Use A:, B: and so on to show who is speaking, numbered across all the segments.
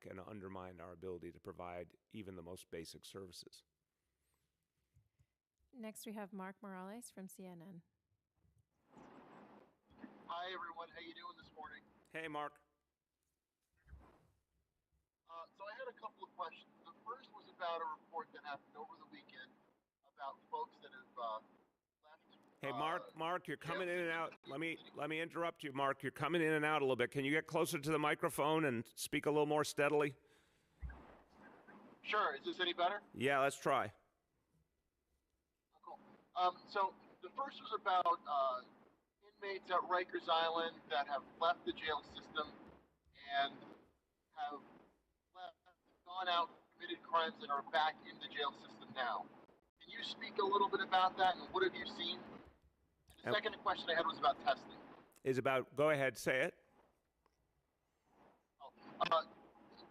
A: back and undermine our ability to provide even the most basic services.
B: Next, we have Mark Morales from CNN.
C: Hi, everyone. How you doing this morning?
A: Hey, Mark.
C: So I had a couple of questions. The first was about a report that happened over the weekend about folks that have left.
A: Hey, Mark, you're coming in and out. Let me interrupt you, Mark. You're coming in and out a little bit. Can you get closer to the microphone and speak a little more steadily?
C: Sure. Is this any better?
A: Yeah, let's try.
C: Cool. So the first was about inmates at Rikers Island that have left the jail system and have gone out, committed crimes, and are back in the jail system now. Can you speak a little bit about that, and what have you seen? And the second question I had was about testing.
A: Go ahead, say it.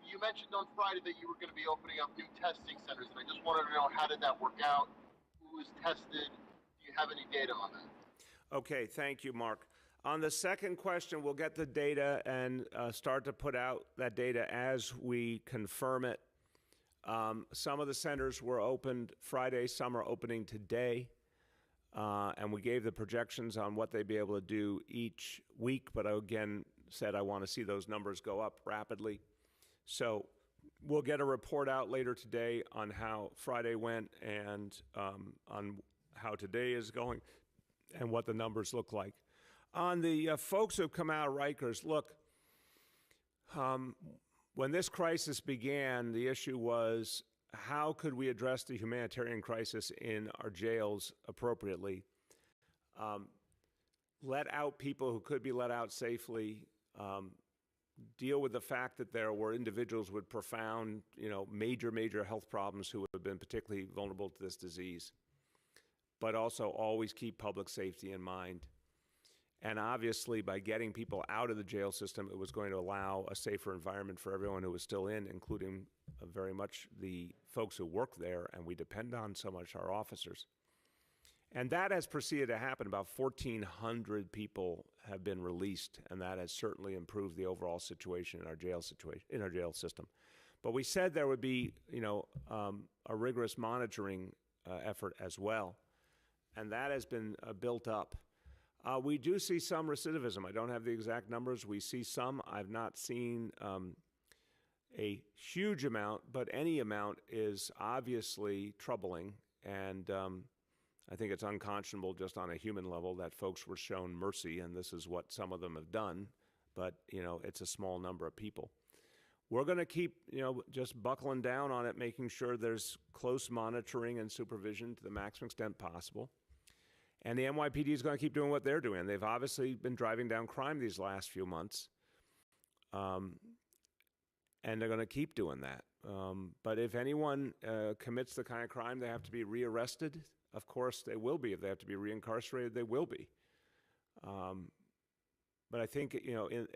C: You mentioned on Friday that you were going to be opening up new testing centers, and I just wanted to know, how did that work out? Who was tested? Do you have any data on that?
A: Okay, thank you, Mark. On the second question, we'll get the data and start to put out that data as we confirm it. Some of the centers were opened Friday, some are opening today, and we gave the projections on what they'd be able to do each week, but I again said I want to see those numbers go up rapidly. So we'll get a report out later today on how Friday went and on how today is going and what the numbers look like. On the folks who've come out of Rikers, look, when this crisis began, the issue was how could we address the humanitarian crisis in our jails appropriately? Let out people who could be let out safely, deal with the fact that there were individuals with profound, major health problems who have been particularly vulnerable to this disease, but also always keep public safety in mind. And obviously, by getting people out of the jail system, it was going to allow a safer environment for everyone who was still in, including very much the folks who work there, and we depend on so much our officers. And that has proceeded to happen. About 1,400 people have been released, and that has certainly improved the overall situation in our jail system. But we said there would be, a rigorous monitoring effort as well, and that has been built up. We do see some recidivism. I don't have the exact numbers. We see some. I've not seen a huge amount, but any amount is obviously troubling. And I think it's unconscionable just on a human level that folks were shown mercy, and this is what some of them have done. But, it's a small number of people. We're going to keep, just buckling down on it, making sure there's close monitoring and supervision to the maximum extent possible. And the NYPD is going to keep doing what they're doing. They've obviously been driving down crime these last few months, and they're going to keep doing that. But if anyone commits the kind of crime, they have to be rearrested. Of course, they will be. If they have to be reincarcerated, they will be. But I think,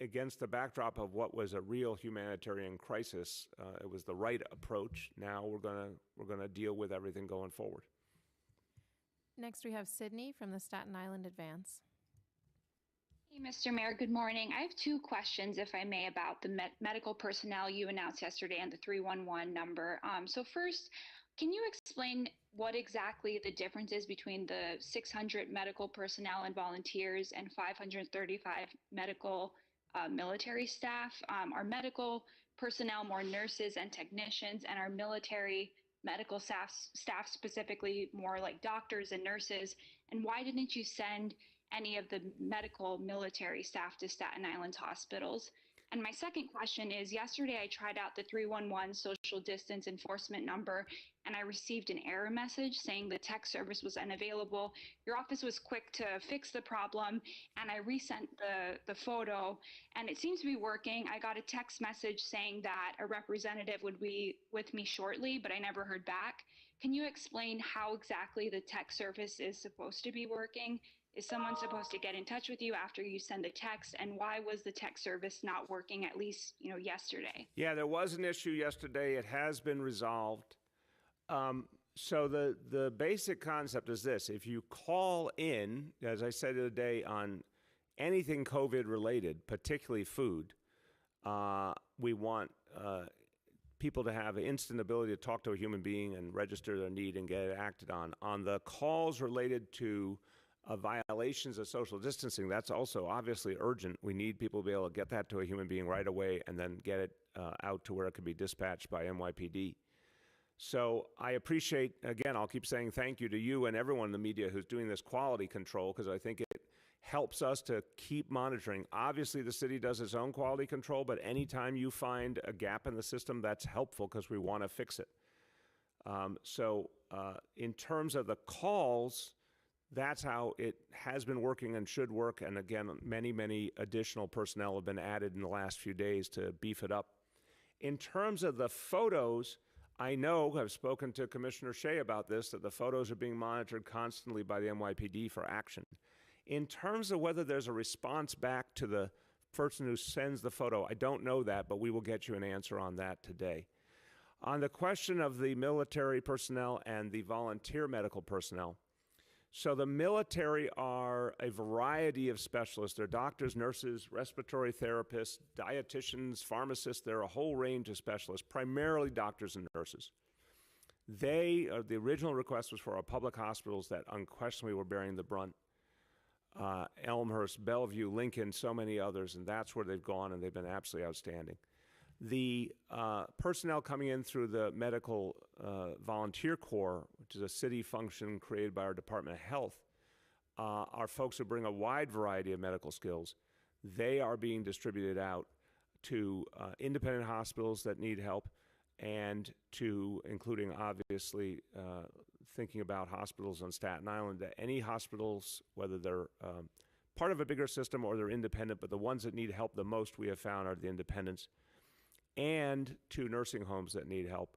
A: against the backdrop of what was a real humanitarian crisis, it was the right approach. Now we're gonna deal with everything going forward.
B: Next, we have Sydney from the Staten Island Advance.
D: Hey, Mr. Mayor, good morning. I have two questions, if I may, about the medical personnel you announced yesterday and the 311 number. So first, can you explain what exactly the difference is between the 600 medical personnel and volunteers and 535 medical military staff? Are medical personnel more nurses and technicians, and are military medical staff specifically more like doctors and nurses? And why didn't you send any of the medical military staff to Staten Island hospitals? And my second question is, yesterday I tried out the 311 social distance enforcement number, and I received an error message saying the text service was unavailable. Your office was quick to fix the problem, and I resent the photo, and it seems to be working. I got a text message saying that a representative would be with me shortly, but I never heard back. Can you explain how exactly the text service is supposed to be working? Is someone supposed to get in touch with you after you send a text? And why was the text service not working, at least, yesterday?
A: Yeah, there was an issue yesterday. It has been resolved. So the basic concept is this. If you call in, as I said the other day, on anything COVID related, particularly food, we want people to have instant ability to talk to a human being and register their need and get it acted on. On the calls related to violations of social distancing, that's also obviously urgent. We need people to be able to get that to a human being right away and then get it out to where it can be dispatched by NYPD. So I appreciate, again, I'll keep saying thank you to you and everyone in the media who's doing this quality control, because I think it helps us to keep monitoring. Obviously, the city does its own quality control, but anytime you find a gap in the system, that's helpful because we want to fix it. In terms of the calls, that's how it has been working and should work. And again, many, many additional personnel have been added in the last few days to beef it up. In terms of the photos, I know, I've spoken to Commissioner Shea about this, that the photos are being monitored constantly by the NYPD for action. In terms of whether there's a response back to the person who sends the photo, I don't know that, but we will get you an answer on that today. On the question of the military personnel and the volunteer medical personnel, so the military are a variety of specialists. They're doctors, nurses, respiratory therapists, dietitians, pharmacists. They're a whole range of specialists, primarily doctors and nurses. The original request was for our public hospitals that unquestionably were bearing the brunt. Elmhurst, Bellevue, Lincoln, so many others, and that's where they've gone, and they've been absolutely outstanding. The personnel coming in through the Medical Volunteer Corps, which is a city function created by our Department of Health, are folks who bring a wide variety of medical skills. They are being distributed out to independent hospitals that need help, and to including, obviously, thinking about hospitals on Staten Island, that any hospitals, whether they're part of a bigger system or they're independent, but the ones that need help the most, we have found, are the independents, and to nursing homes that need help.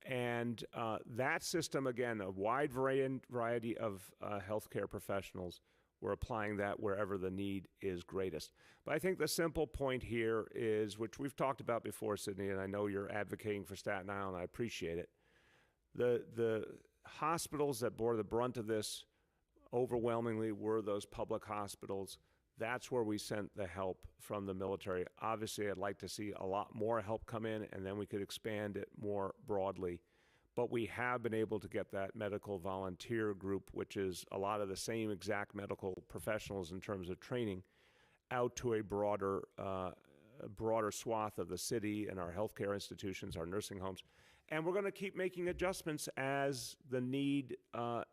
A: And that system, again, a wide variety of healthcare professionals, we're applying that wherever the need is greatest. But I think the simple point here is, which we've talked about before, Sydney, and I know you're advocating for Staten Island, I appreciate it. The hospitals that bore the brunt of this overwhelmingly were those public hospitals. That's where we sent the help from the military. Obviously, I'd like to see a lot more help come in, and then we could expand it more broadly. But we have been able to get that medical volunteer group, which is a lot of the same exact medical professionals in terms of training, out to a broader swath of the city and our healthcare institutions, our nursing homes. And we're going to keep making adjustments as the need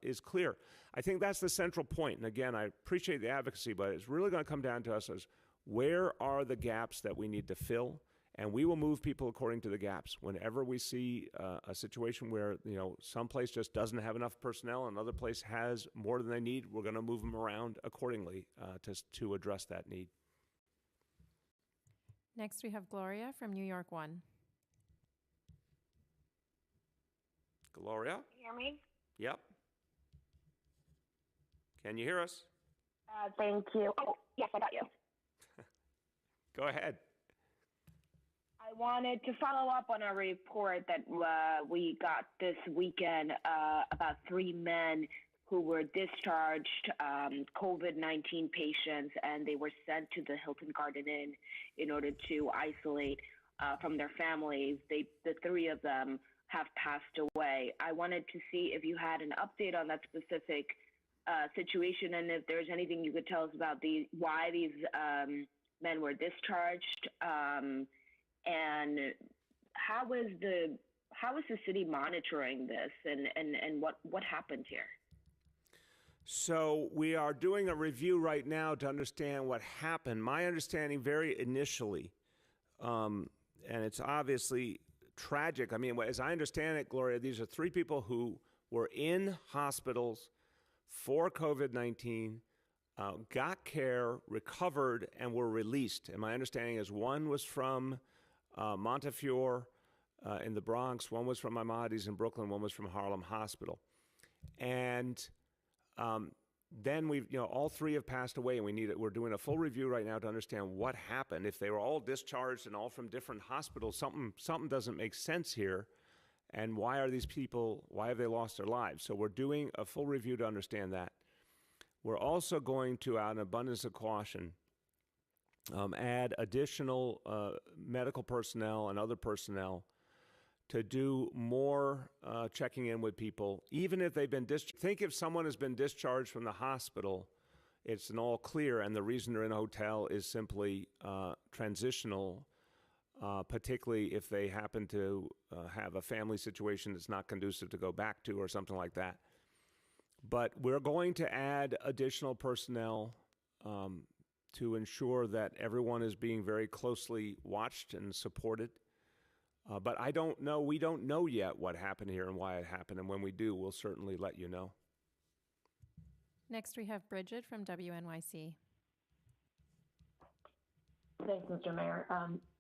A: is clear. I think that's the central point. And again, I appreciate the advocacy, but it's really going to come down to us as where are the gaps that we need to fill? And we will move people according to the gaps. Whenever we see a situation where, some place just doesn't have enough personnel and another place has more than they need, we're going to move them around accordingly to address that need.
B: Next, we have Gloria from New York 1.
A: Gloria?
E: Can you hear me?
A: Yep. Can you hear us?
E: Thank you. Oh, yes, I got you.
A: Go ahead.
E: I wanted to follow up on a report that we got this weekend about 3 men who were discharged COVID-19 patients, and they were sent to the Hilton Garden Inn in order to isolate from their families. The 3 of them have passed away. I wanted to see if you had an update on that specific situation, and if there's anything you could tell us about why these men were discharged, and how is the city monitoring this, and what happened here?
A: So we are doing a review right now to understand what happened. My understanding very initially, and it's obviously tragic. I mean, as I understand it, Gloria, these are 3 people who were in hospitals for COVID-19, got care, recovered, and were released. And my understanding is one was from Montefiore in the Bronx, one was from Maimonides in Brooklyn, one was from Harlem Hospital. And then all 3 have passed away, and we're doing a full review right now to understand what happened. If they were all discharged and all from different hospitals, something doesn't make sense here. And why have they lost their lives? So we're doing a full review to understand that. We're also going to, out of an abundance of caution, add additional medical personnel and other personnel to do more checking in with people, even if they've been discharged. Think if someone has been discharged from the hospital, it's an all clear, and the reason they're in a hotel is simply transitional, particularly if they happen to have a family situation that's not conducive to go back to or something like that. But we're going to add additional personnel to ensure that everyone is being very closely watched and supported. But I don't know, we don't know yet what happened here and why it happened, and when we do, we'll certainly let you know.
B: Next, we have Bridget from WNYC.
F: Thanks, Mr. Mayor.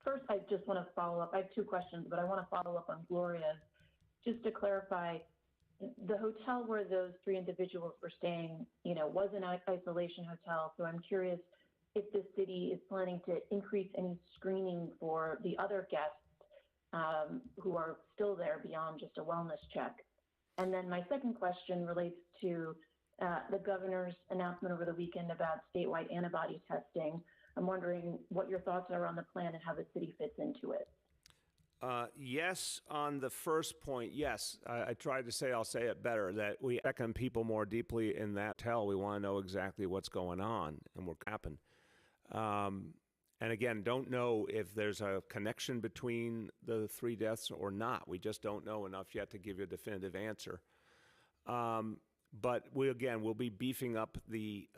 F: First, I just want to follow up. I have two questions, but I want to follow up on Gloria's. Just to clarify, the hotel where those three individuals were staying, was an isolation hotel. So I'm curious if the city is planning to increase any screening for the other guests who are still there beyond just a wellness check. And then my second question relates to the governor's announcement over the weekend about statewide antibody testing. I'm wondering what your thoughts are on the plan and how the city fits into it.
A: Yes, on the first point, yes. I tried to say, I'll say it better, that we check on people more deeply in that hotel. We want to know exactly what's going on and what happened. And again, don't know if there's a connection between the three deaths or not. We just don't know enough yet to give you a definitive answer. But we'll be beefing up the